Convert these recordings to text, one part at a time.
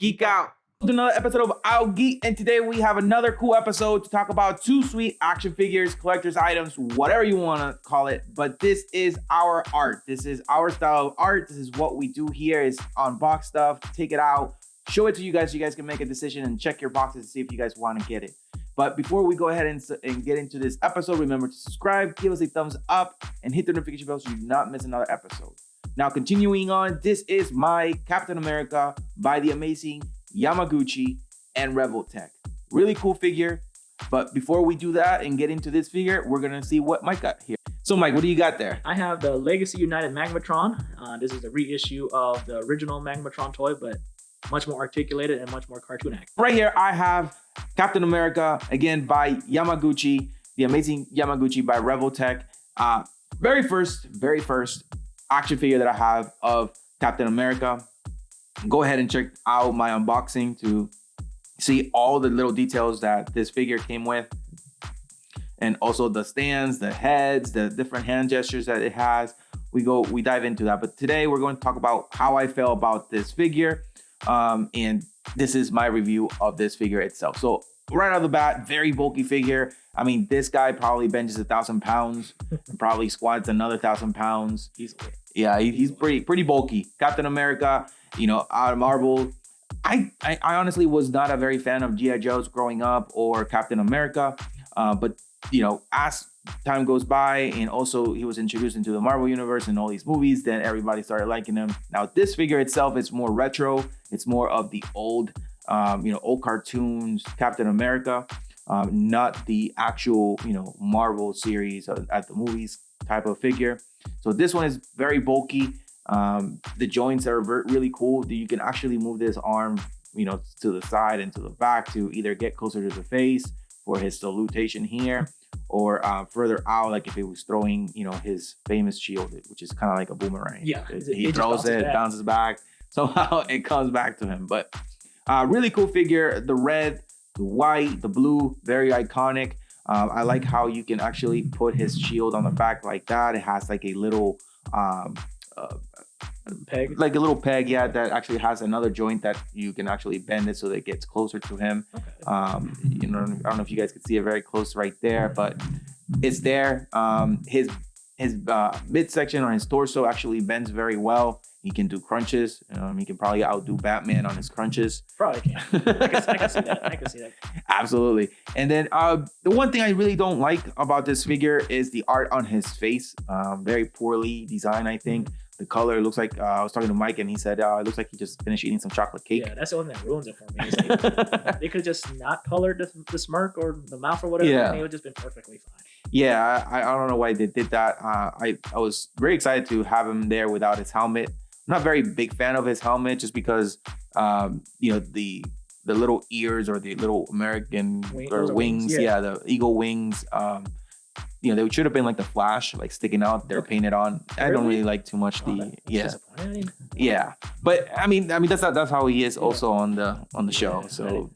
Geek Out. To another episode of OUT GEEKED, and today we have another cool episode to talk about two sweet action figures, collector's items, whatever you want to call it. But this is our art. This is our style of art. This is what we do here: is unbox stuff, take it out, show it to you guys so you guys can make a decision and check your boxes to see if you guys want to get it. But before we go ahead and get into this episode, remember to subscribe, give us a thumbs up, and hit the notification bell so you do not miss another episode. Now, continuing on, this is my Captain America by the amazing Yamaguchi and Revoltech. Really cool figure. But before we do that and get into this figure, we're going to see what Mike got here. So, Mike, what do you got there? I have the Legacy United Magmatron. This is a reissue of the original Magmatron toy, but much more articulated and much more cartoon-accurate. Right here, I have Captain America, again, by Yamaguchi, the amazing Yamaguchi by Revoltech. Very first action figure that I have of Captain America. Go ahead and check out my unboxing to see all the little details that this figure came with. And also the stands, the heads, the different hand gestures that it has. We dive into that. But today we're going to talk about how I feel about this figure. And this is my review of this figure itself. So right out of the bat, very bulky figure. I mean, this guy probably benches 1,000 pounds, and probably squats another 1,000 pounds. Easily. Yeah, he's pretty bulky. Captain America, you know, out of Marvel. I honestly was not a very fan of G.I. Joes growing up or Captain America. But, you know, as time goes by and also he was introduced into the Marvel universe and all these movies, then everybody started liking him. Now, this figure itself is more retro. It's more of the old cartoons Captain America, not the actual, Marvel series at the movies type of figure. So this one is very bulky. The joints are really cool. You can actually move this arm, to the side and to the back to either get closer to the face for his salutation here, or further out, like if he was throwing, his famous shield, which is kind of like a boomerang. Yeah, he throws it, bounces back. Somehow it comes back to him. But really cool figure. The red, the white, the blue, very iconic. I like how you can actually put his shield on the back like that. It has like a little peg, that actually has another joint that you can actually bend it so that it gets closer to him. Okay. I don't know if you guys can see it very close right there, but it's there. His midsection on his torso actually bends very well. He can do crunches. He can probably outdo Batman on his crunches. Probably can. I can see that. I can see that. Absolutely. And then the one thing I really don't like about this figure is the art on his face. Very poorly designed, I think. The color looks like, I was talking to Mike and he said, it looks like he just finished eating some chocolate cake. Yeah, that's the one that ruins it for me. They could just not color the smirk or the mouth or whatever, and it would just been perfectly fine. Yeah, I don't know why they did that. I was very excited to have him there without his helmet. I'm not a very big fan of his helmet just because, the little ears or the little American wings. Yeah, the eagle wings. They should have been like the Flash, like sticking out. They're painted on. I don't really like too much Yeah. But I mean that's how he is also on the show. So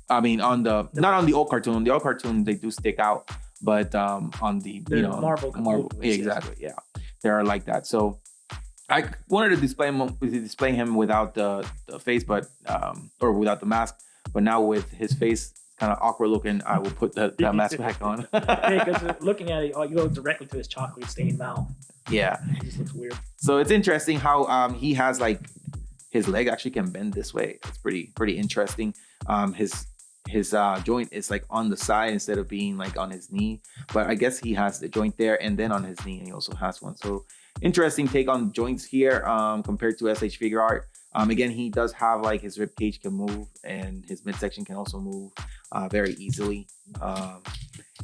I mean not on the old cartoon. The old cartoon they do stick out, but on the Marvel, yeah, exactly. Yeah, they are like that. So I wanted to display him without the face, but or without the mask. But now with his face kind of awkward looking, I will put that mask back on. Because looking at it, you go directly to his chocolate stained mouth. Yeah, it just looks weird. So it's interesting how he has like his leg actually can bend this way. It's pretty interesting. His joint is like on the side instead of being like on his knee. But I guess he has the joint there and then on his knee, and he also has one. So interesting take on joints here compared to SH Figure Art. Again, he does have like his rib cage can move and his midsection can also move very easily.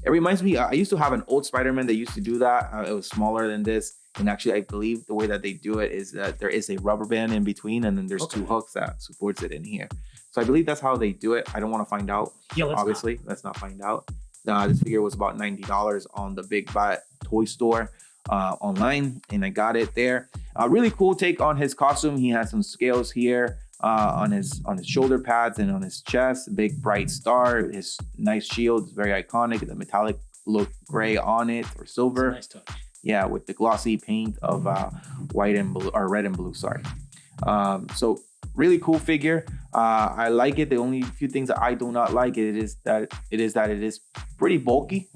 It reminds me, I used to have an old Spider-Man that used to do that. It was smaller than this. And actually, I believe the way that they do it is that there is a rubber band in between and then there's two hooks that supports it in here. So I believe that's how they do it. I don't want to find out. Yeah, let's not find out. This figure was about $90 on the Big Bad Toy Store online, and I got it there. Really cool take on his costume. He has some scales here on his shoulder pads and on his chest. Big bright star. His nice shield is very iconic. The metallic look gray on it or silver. Nice touch. Yeah, with the glossy paint of white and blue or red and blue. Sorry. So really cool figure. I like it. The only few things that I do not like is that it is pretty bulky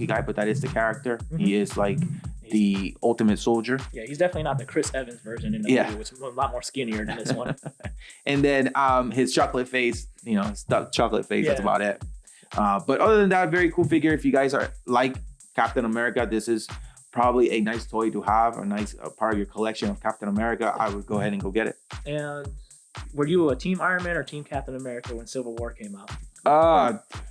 guy, but that is the character. He is like the ultimate soldier. Yeah, he's definitely not the Chris Evans version in the movie, which is a lot more skinnier than this one. And then his chocolate face, stuck chocolate face. That's about it. But other than that, very cool figure. If you guys are like Captain America, this is probably a nice toy to have, a nice part of your collection of Captain America. I would go ahead and go get it. And were you a Team Iron Man or Team Captain America when Civil War came out?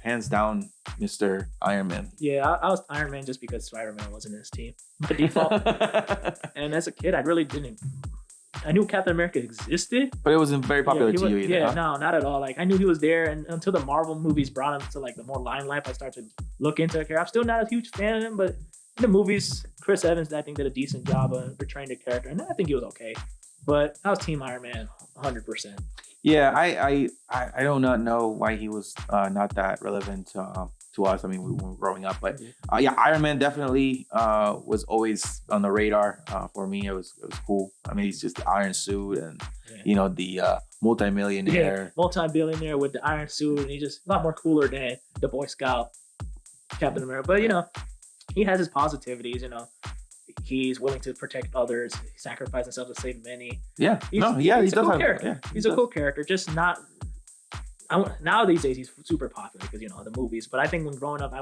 Hands down, Mr. Iron Man. Yeah, I was Iron Man just because Spider-Man wasn't in his team by default. And as a kid, I really didn't. I knew Captain America existed, but it wasn't very popular to you either. Yeah, no, not at all. Like I knew he was there, and until the Marvel movies brought him to like the more limelight, I started to look into the character. I'm still not a huge fan of him, but in the movies, Chris Evans, I think, did a decent job of portraying the character, and I think he was okay. But I was Team Iron Man, 100%. Yeah, I do not know why he was not that relevant to us. I mean, we were growing up, but yeah, Iron Man definitely was always on the radar for me. It was cool. I mean, he's just the iron suit and the multi-billionaire with the iron suit, and he's just a lot more cooler than the Boy Scout Captain America. But he has his positivities. He's willing to protect others, sacrifice himself to save many. Yeah, he's a cool character. Yeah, he's a cool character. Just not. Now these days he's super popular because the movies. But I think when growing up,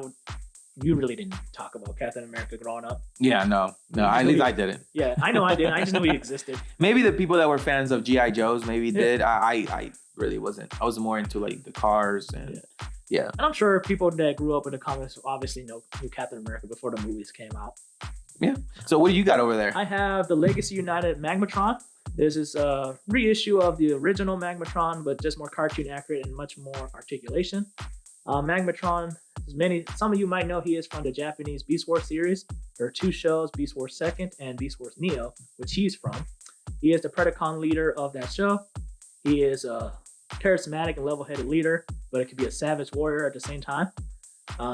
you really didn't talk about Captain America growing up. Yeah, no. At least I didn't. Yeah, I know I didn't. I just knew he existed. Maybe the people that were fans of G.I. Joes did. I really wasn't. I was more into like the cars and. Yeah. And I'm sure people that grew up in the comics obviously knew Captain America before the movies came out. Yeah. So what do you got over there? I have the Legacy United Magmatron. This is a reissue of the original Magmatron, but just more cartoon accurate and much more articulation. Magmatron, some of you might know he is from the Japanese Beast Wars series. There are two shows, Beast Wars 2nd and Beast Wars Neo, which he's from. He is the Predacon leader of that show. He is a charismatic and level-headed leader, but it could be a savage warrior at the same time.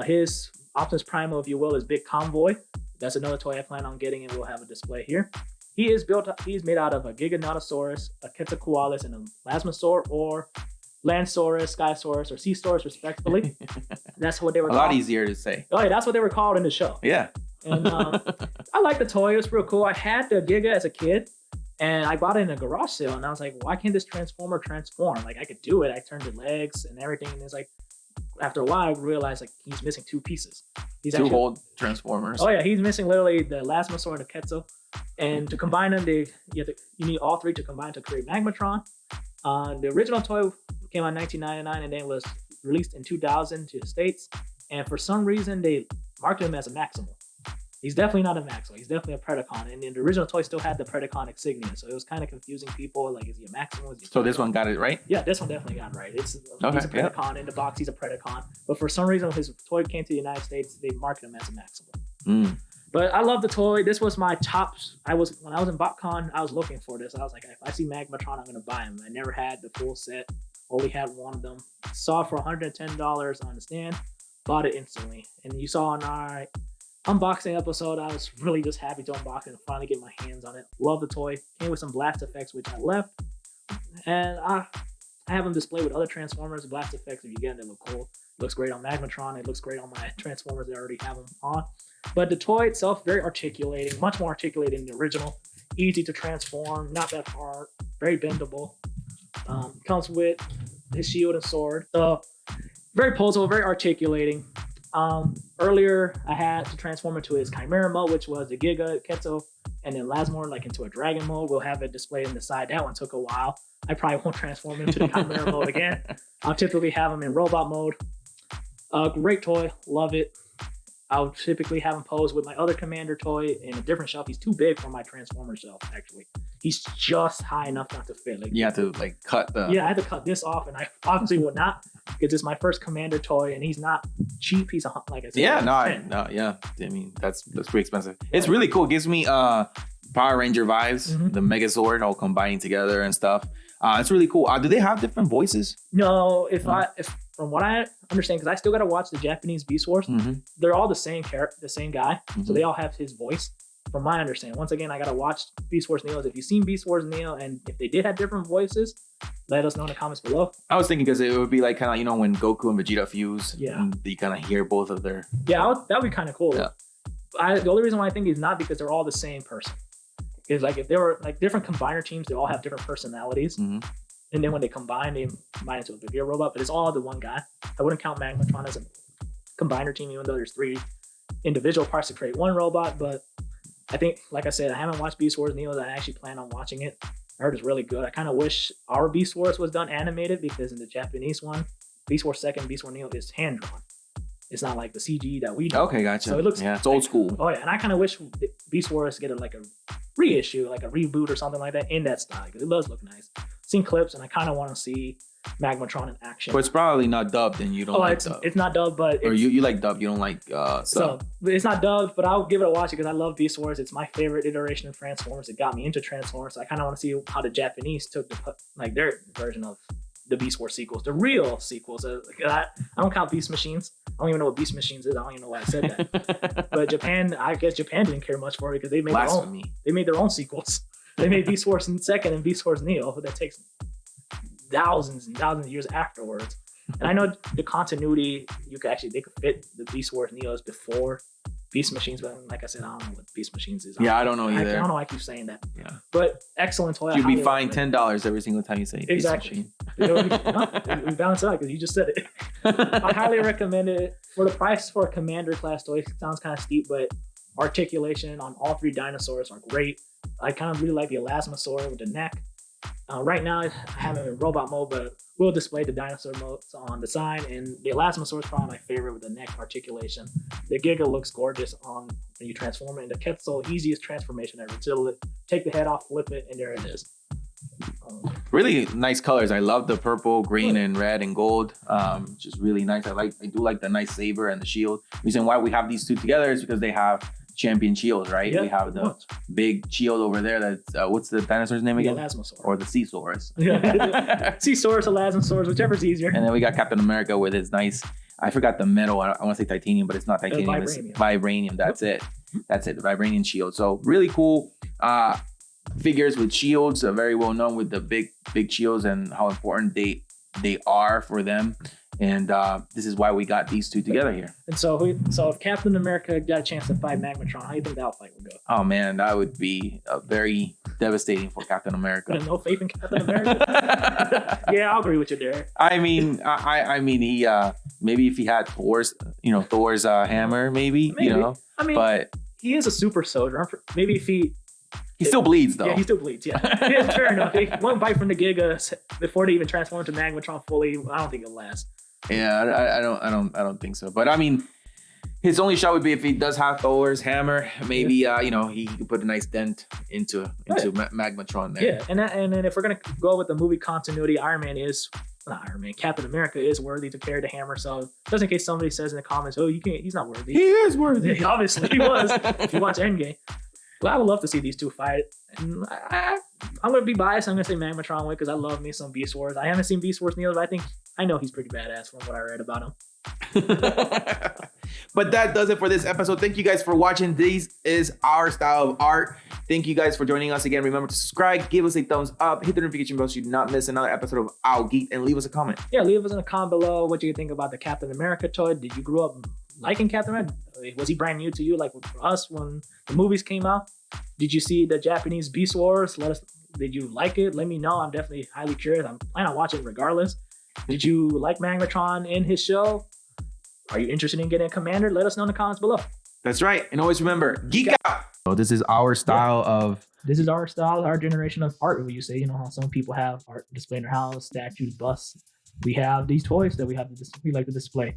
His Optimus Primal, if you will, is Big Convoy. That's another toy I plan on getting, and we'll have a display here. He's made out of a Giganotosaurus, a Quetzalcoatlus, and a Plasmasaur, or Landsaurus, Skysaurus, or Seasaurus, respectively. That's what they were called. A lot easier to say. Oh, yeah, that's what they were called in the show. Yeah. And I like the toy. It was real cool. I had the Giga as a kid, and I bought it in a garage sale, and I was like, why can't this Transformer transform? Like, I could do it. I turned the legs and everything, and it's like, after a while, I realized like he's missing two pieces. He's two whole Transformers. Oh yeah, he's missing literally the Plasmasaur and the Quetzal. And to combine them, you need all three to combine to create Magmatron. The original toy came out in 1999 and then was released in 2000 to the States. And for some reason, they marketed him as a Maximal. He's definitely not a Maximal. He's definitely a Predacon. And the original toy still had the Predacon insignia. So it was kind of confusing people. Like, is he a Maximal? So this one got it right? Yeah, this one definitely got it right. He's a Predacon. In the box, he's a Predacon. But for some reason, when his toy came to the United States, they marketed him as a Maximal. But I love the toy. This was my top. When I was in BotCon, I was looking for this. I was like, if I see Magmatron, I'm going to buy him. I never had the full set. Only had one of them. Saw it for $110 on the stand. Bought it instantly. And you saw on our unboxing episode, I was really just happy to unbox it and finally get my hands on it. Love the toy. Came with some blast effects, which I left. And I have them displayed with other Transformers. Blast effects, if you get them, they look cool. It looks great on Magmatron. It looks great on my Transformers that I already have them on. But the toy itself, very articulating, much more articulating than the original. Easy to transform, not that hard, very bendable. Comes with his shield and sword. So very posable, very articulating. Earlier, I had to transform into his Chimera mode, which was the Giga, Quetzal, and then Lasmore, like into a dragon mode. We'll have it displayed on the side. That one took a while. I probably won't transform into the Chimera mode again. I'll typically have him in robot mode. Great toy, love it. I'll typically have him pose with my other Commander toy in a different shelf. He's too big for my Transformer shelf, actually. He's just high enough not to fit. Like, you have to like cut the... Yeah, I had to cut this off, and I obviously would not, because it's my first Commander toy, and he's not cheap. He's like I said. Yeah, yeah. I mean, that's pretty expensive. It's really cool. It gives me Power Ranger vibes, the Megazord all combining together and stuff. It's really cool. Do they have different voices? No, if from what I understand, because I still got to watch the Japanese Beast Wars, they're all the same character, the same guy, so they all have his voice. from my understanding, once again, I gotta watch Beast Wars Neos. If you've seen Beast Wars Neo, and if they did have different voices, let us know in the comments below. I was thinking because it would be like kind of, you know, when Goku and Vegeta fuse, yeah, you kind of hear both of their. Yeah, that would be kind of cool. Yeah. The only reason why I think is not because they're all the same person. Is like if they were like different combiner teams, they all have different personalities. Mm-hmm. And then when they combine into a bigger robot, but it's all the one guy. I wouldn't count Magmatron as a combiner team, even though there's 3 individual parts to create one robot. But I think, like I said, I haven't watched Beast Wars Neo. I actually plan on watching it. I heard it's really good. I kind of wish our Beast Wars was done animated, because in the Japanese one, Beast Wars 2nd, Beast Wars Neo is hand drawn. It's not like the CG that we do. Okay, gotcha. So it looks, it's old school. Oh yeah, and I kind of wish Beast Wars get a reissue, like a reboot or something like that in that style, because it does look nice. Seen clips, and I kind of want to see Magmatron in action. But it's probably not dubbed, and you don't like dub. It's not dubbed, but or you like dub, you don't like sub. So it's not dubbed, but I'll give it a watch because I love Beast Wars. It's my favorite iteration of Transformers. It got me into Transformers. So I kind of want to see how the Japanese took their version of the Beast Wars sequels, the real sequels. I don't count Beast Machines. I don't even know what Beast Machines is. I don't even know why I said that. But Japan, I guess Japan didn't care much for it because they made their own sequels. They made Beast Wars 2nd and Beast Wars Neo. That takes thousands and thousands of years afterwards. And I know the continuity, they could fit the Beast Wars Neos before Beast Machines, but like I said, I don't know what Beast Machines is. Yeah, I don't know either. I don't know why I keep saying that. Yeah. But excellent toy. You'd be fined $10 every single time you say exactly. Beast Machine. We balance it out because you just said it. I highly recommend it. For the price for a Commander class toy, it sounds kind of steep, but articulation on all 3 dinosaurs are great. I kind of really like the Elasmosaur with the neck. Right now, I have it in robot mode, but we'll display the dinosaur modes on the side. And the Elasmosaur is probably my favorite with the neck articulation. The Giga looks gorgeous when you transform it. And the Quetzal, easiest transformation ever. So take the head off, flip it, and there it is. Really nice colors. I love the purple, green, and red and gold. Just really nice. I do like the nice saber and the shield. The reason why we have these 2 together is because they have champion shields, right? Yeah, we have the big shield over there. That's what's the dinosaur's name again? The Elasmosaur. Or the Seasaurus. Seasaurus, Elasmosaurs, whichever's easier. And then we got Captain America with his nice, I forgot the metal. I want to say titanium, but it's not titanium. It's vibranium. That's it. That's it. The vibranium shield. So really cool figures with shields. Very well known with the big shields and how important they are for them. And this is why we got these 2 together here. And so if Captain America got a chance to fight Magmatron, how do you think that fight would go? Oh man, that would be very devastating for Captain America. You have no faith in Captain America? Yeah, I'll agree with you there. I mean, he maybe if he had Thor's hammer, maybe. But he is a super soldier. Maybe if he still bleeds, though. Yeah, he still bleeds, yeah. Yeah, fair enough. One bite from the Giga before they even transform to Magmatron fully, I don't think it'll last. Yeah, I don't think so. But I mean, his only shot would be if he does have Thor's hammer. Maybe he could put a nice dent into Magmatron there. Yeah, and then if we're gonna go with the movie continuity, Captain America is worthy to carry the hammer. So just in case somebody says in the comments, "Oh, you can't," he's not worthy. He is worthy. Yeah, obviously, he was. If you watch Endgame. But I would love to see these 2 fight. And I'm going to be biased. I'm going to say Magmatron win because I love me some Beast Wars. I haven't seen Beast Wars Neo, but I know he's pretty badass from what I read about him. But that does it for this episode. Thank you guys for watching. This is our style of art. Thank you guys for joining us again. Remember to subscribe, give us a thumbs up, hit the notification bell so you do not miss another episode of OUT GEEKED, and leave us a comment. Yeah, leave us in a comment below what you think about the Captain America toy. Did you grow up liking Captain America? Was he brand new to you like for us when the movies came out? Did you see the Japanese Beast Wars? Did you like it? Let me know. I'm definitely highly curious. I'm planning on watching it regardless. Did you like Magmatron in his show? Are you interested in getting a Commander? Let us know in the comments below. That's right. And always remember, geek out. So this is our style of... This is our style, our generation of art, would you say. You know how some people have art display in their house, statues, busts. We have these toys that we like to display.